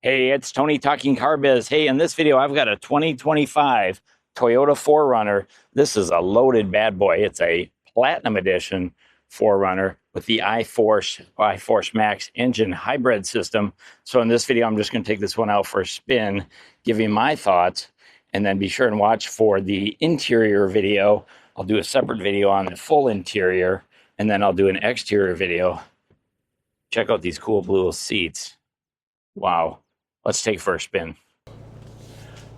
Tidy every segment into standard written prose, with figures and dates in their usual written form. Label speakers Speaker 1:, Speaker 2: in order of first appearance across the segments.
Speaker 1: Hey, it's Tony talking car biz. Hey, in this video, I've got a 2025 Toyota 4Runner. This is a loaded bad boy. It's a Platinum Edition 4Runner with the iForce Max engine hybrid system. So in this video, I'm just going to take this one out for a spin, give you my thoughts, and then be sure and watch for the interior video. I'll do a separate video on the full interior, and then I'll do an exterior video. Check out these cool blue seats. Wow. Let's take it for a spin.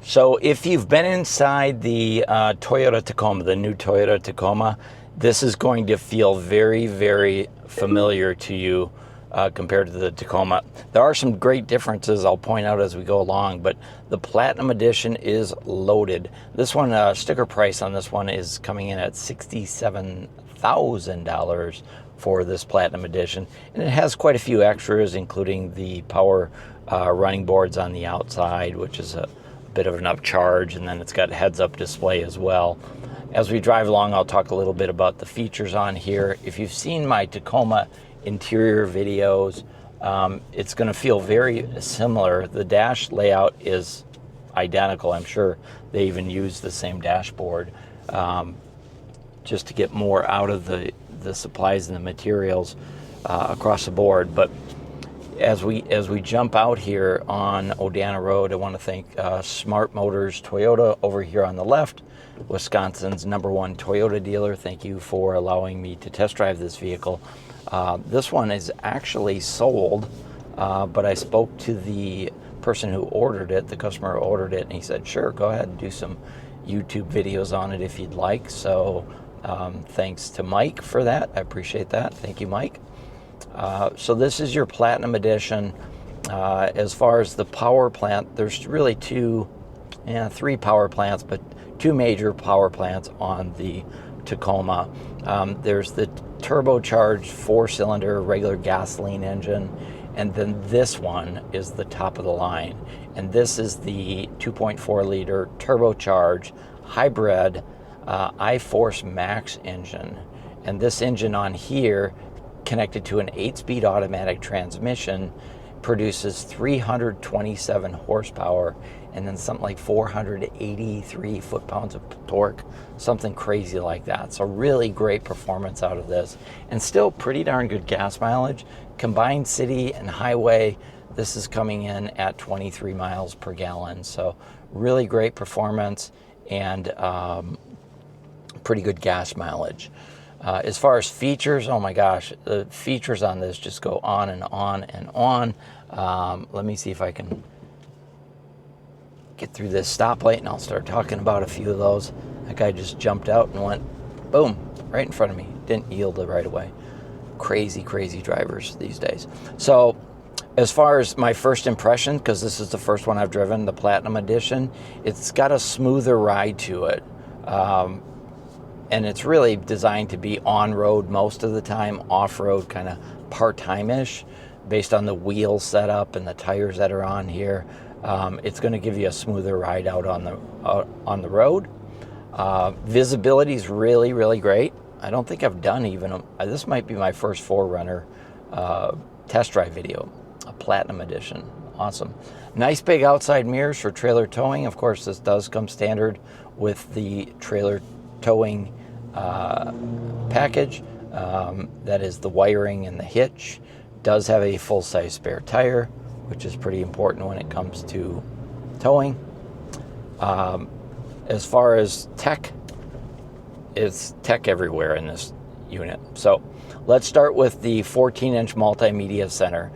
Speaker 1: So if you've been inside the Toyota Tacoma, the new Toyota Tacoma, this is going to feel very, very familiar to you compared to the Tacoma. There are some great differences I'll point out as we go along, but the Platinum Edition is loaded. This one, sticker price on this one is coming in at $67,000 for this Platinum Edition, and it has quite a few extras, including the power running boards on the outside, which is a bit of an upcharge, and then it's got heads-up display as well. As we drive along, I'll talk a little bit about the features on here. If you've seen my Tacoma interior videos, it's going to feel very similar. The dash layout is identical. I'm sure they even use the same dashboard just to get more out of the supplies and the materials across the board. But as we jump out here on Odana Road, I want to thank Smart Motors Toyota over here on the left, Wisconsin's #1 Toyota dealer. Thank you for allowing me to test drive this vehicle. This one is actually sold, but I spoke to the person who ordered it, the customer who ordered it, and he said, sure, go ahead and do some YouTube videos on it if you'd like. So thanks to Mike for that. I appreciate that. Thank you, Mike. So this is your Platinum Edition. As far as the power plant, there's really three power plants, but two major power plants on the Tacoma. There's the turbocharged 4-cylinder regular gasoline engine, and then this one is the top of the line. And this is the 2.4 liter turbocharged hybrid iForce Max engine. And this engine on here, connected to an 8-speed automatic transmission, produces 327 horsepower and then something like 483 foot-pounds of torque, something crazy like that. So really great performance out of this, and still pretty darn good gas mileage. Combined city and highway, this is coming in at 23 miles per gallon. So really great performance and pretty good gas mileage. As far as features, oh my gosh, the features on this just go on and on and on. Let me see if I can get through this stoplight and I'll start talking about a few of those. That guy just jumped out and went boom, right in front of me. Didn't yield it right away. Crazy, crazy drivers these days. So as far as my first impression, because this is the first one I've driven, the Platinum Edition, it's got a smoother ride to it. And it's really designed to be on-road most of the time, off-road kind of part-time-ish, based on the wheel setup and the tires that are on here. It's going to give you a smoother ride out on the road. Visibility is really, really great. I don't think I've done this might be my first 4Runner test drive video, a Platinum Edition. Awesome. Nice big outside mirrors for trailer towing. Of course, this does come standard with the trailer towing package. That is the wiring and the hitch. Does have a full-size spare tire, which is pretty important when it comes to towing. As far as tech, it's tech everywhere in this unit. So let's start with the 14-inch multimedia center.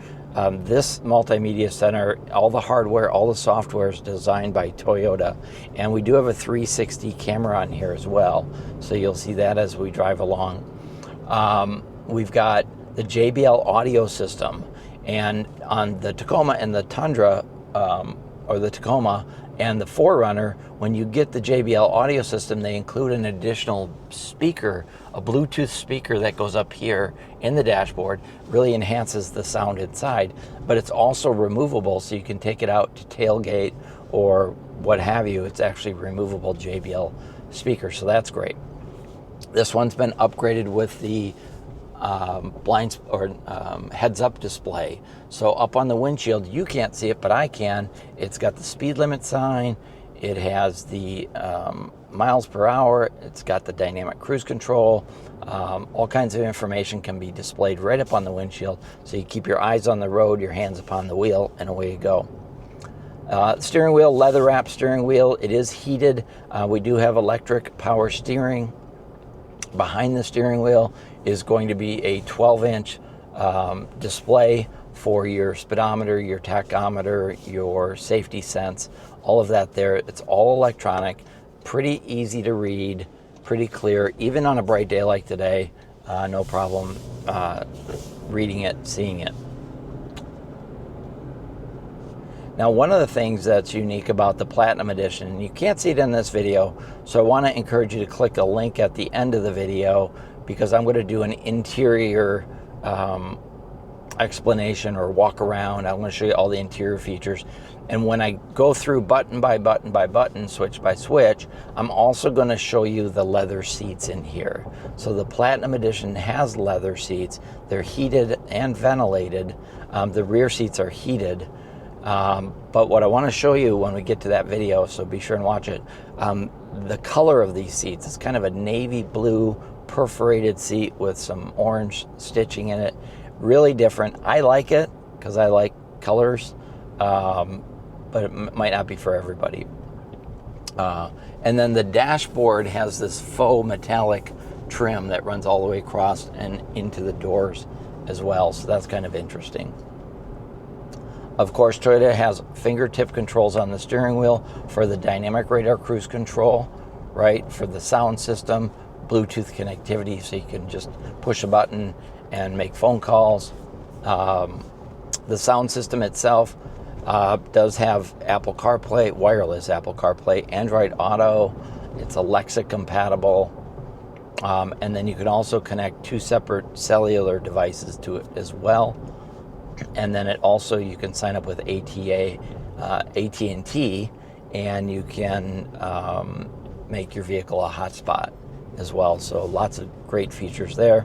Speaker 1: This multimedia center, all the hardware, all the software is designed by Toyota, and we do have a 360 camera on here as well, so you'll see that as we drive along. We've got the JBL audio system, and on the Tacoma and the Tundra, or the Tacoma and the 4Runner, when you get the JBL audio system, they include an additional speaker, a Bluetooth speaker that goes up here in the dashboard, really enhances the sound inside, but it's also removable, so you can take it out to tailgate or what have you. It's actually removable JBL speaker, so that's great. This one's been upgraded with the heads-up display. So up on the windshield, you can't see it, but I can. It's got the speed limit sign. It has the miles per hour. It's got the dynamic cruise control. All kinds of information can be displayed right up on the windshield. So you keep your eyes on the road, your hands upon the wheel, and away you go. Steering wheel, leather wrap steering wheel. It is heated. We do have electric power steering. Behind the steering wheel is going to be a 12-inch display for your speedometer, your tachometer, your safety sense, all of that there. It's all electronic, pretty easy to read, pretty clear, even on a bright day like today. No problem reading it, seeing it. Now, one of the things that's unique about the Platinum Edition, and you can't see it in this video, so I want to encourage you to click a link at the end of the video, because I'm going to do an interior explanation or walk around. I'm going to show you all the interior features. And when I go through button by button by button, switch by switch, I'm also going to show you the leather seats in here. So the Platinum Edition has leather seats. They're heated and ventilated. The rear seats are heated. But what I want to show you when we get to that video, so be sure and watch it, the color of these seats is kind of a navy blue perforated seat with some orange stitching in it. Really different. I like it because I like colors, but it might not be for everybody. And then the dashboard has this faux metallic trim that runs all the way across and into the doors as well, so that's kind of interesting. Of course, Toyota has fingertip controls on the steering wheel for the dynamic radar cruise control, right? For the sound system, Bluetooth connectivity, so you can just push a button and make phone calls. The sound system itself does have Apple CarPlay, wireless Apple CarPlay, Android Auto. It's Alexa compatible. And then you can also connect 2 separate cellular devices to it as well. And then it also, you can sign up with AT&T, and you can make your vehicle a hotspot as well. So lots of great features there.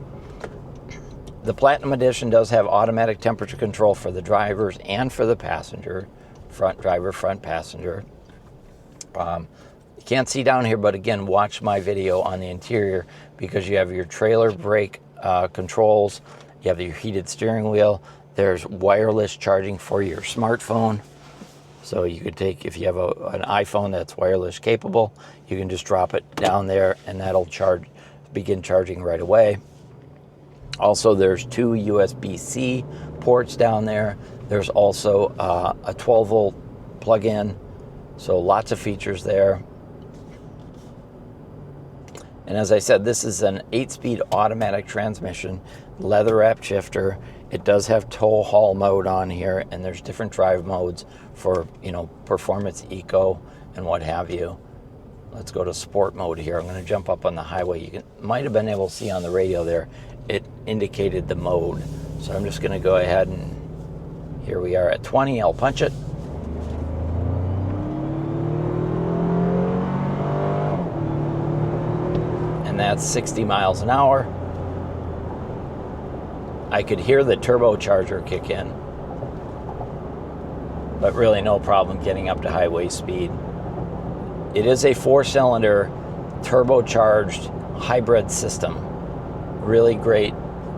Speaker 1: The Platinum Edition does have automatic temperature control for the drivers and for the passenger, front driver, front passenger. You can't see down here, but again, watch my video on the interior, because you have your trailer brake controls, you have your heated steering wheel. There's wireless charging for your smartphone. So you could take, if you have an iPhone that's wireless capable, you can just drop it down there and that'll begin charging right away. Also, there's 2 USB-C ports down there. There's also a 12-volt plug-in. So lots of features there. And as I said, this is an 8-speed automatic transmission, leather-wrapped shifter. It does have tow haul mode on here, and there's different drive modes for, performance, eco, and what have you. Let's go to sport mode here. I'm going to jump up on the highway. You might have been able to see on the radio there, it indicated the mode. So I'm just going to go ahead, and here we are at 20. I'll punch it. And that's 60 miles an hour. I could hear the turbocharger kick in, but really no problem getting up to highway speed. It is a 4-cylinder turbocharged hybrid system. Really great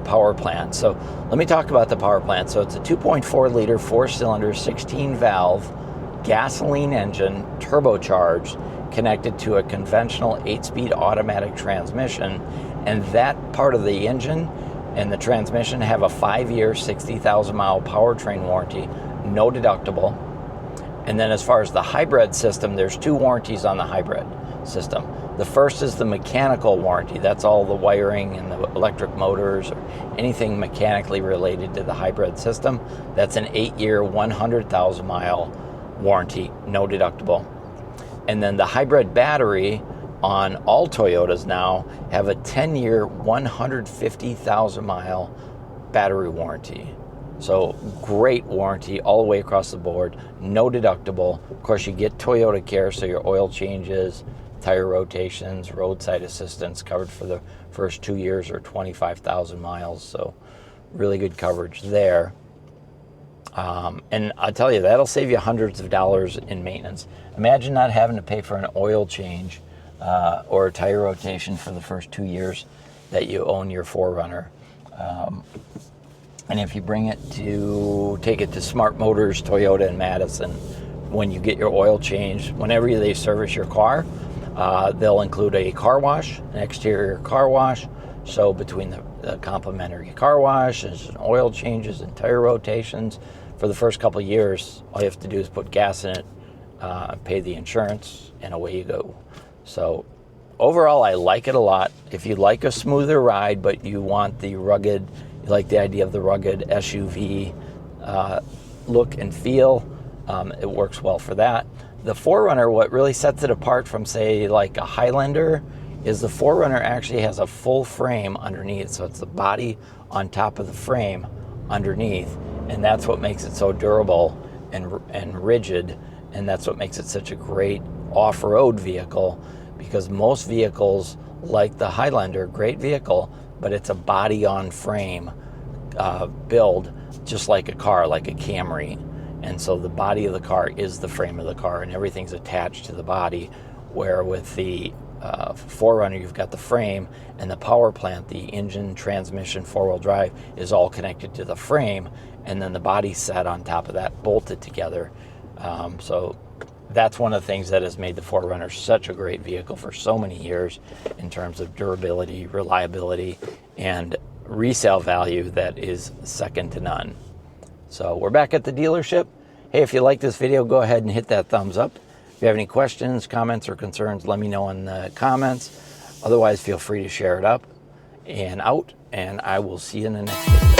Speaker 1: power plant. So let me talk about the power plant. So it's a 2.4 liter 4-cylinder 16-valve gasoline engine, turbocharged, connected to a conventional 8-speed automatic transmission, and that part of the engine and the transmission have a 5-year, 60,000-mile powertrain warranty, no deductible. And then as far as the hybrid system, there's 2 warranties on the hybrid system. The first is the mechanical warranty. That's all the wiring and the electric motors or anything mechanically related to the hybrid system. That's an 8-year, 100,000-mile warranty, no deductible. And then the hybrid battery on all Toyotas now have a 10-year, 150,000-mile battery warranty. So great warranty all the way across the board, no deductible. Of course, you get Toyota Care, so your oil changes, tire rotations, roadside assistance, covered for the first 2 years or 25,000 miles. So really good coverage there. And I'll tell you, that'll save you hundreds of dollars in maintenance. Imagine not having to pay for an oil change or a tire rotation for the first 2 years that you own your 4Runner. And if you take it to Smart Motors, Toyota, and Madison, when you get your oil change, whenever they service your car, they'll include a car wash, an exterior car wash. So between the complimentary car washes and oil changes and tire rotations, for the first couple of years, all you have to do is put gas in it, pay the insurance, and away you go. So overall, I like it a lot. If you like a smoother ride, but you want the rugged, you like the idea of the rugged SUV look and feel, it works well for that. The 4Runner, what really sets it apart from, say, like a Highlander, is the 4Runner actually has a full frame underneath. So it's the body on top of the frame underneath. And that's what makes it so durable and rigid. And that's what makes it such a great off-road vehicle, because most vehicles, like the Highlander, great vehicle, but it's a body on frame build, just like a car, like a Camry. And so the body of the car is the frame of the car, and everything's attached to the body, where with the 4Runner, you've got the frame, and the power plant, the engine, transmission, four-wheel drive, is all connected to the frame, and then the body's set on top of that, bolted together. So that's one of the things that has made the 4Runner such a great vehicle for so many years in terms of durability, reliability, and resale value that is second to none. So we're back at the dealership. Hey, if you like this video, go ahead and hit that thumbs up. If you have any questions, comments, or concerns, let me know in the comments. Otherwise, feel free to share it up and out, and I will see you in the next video.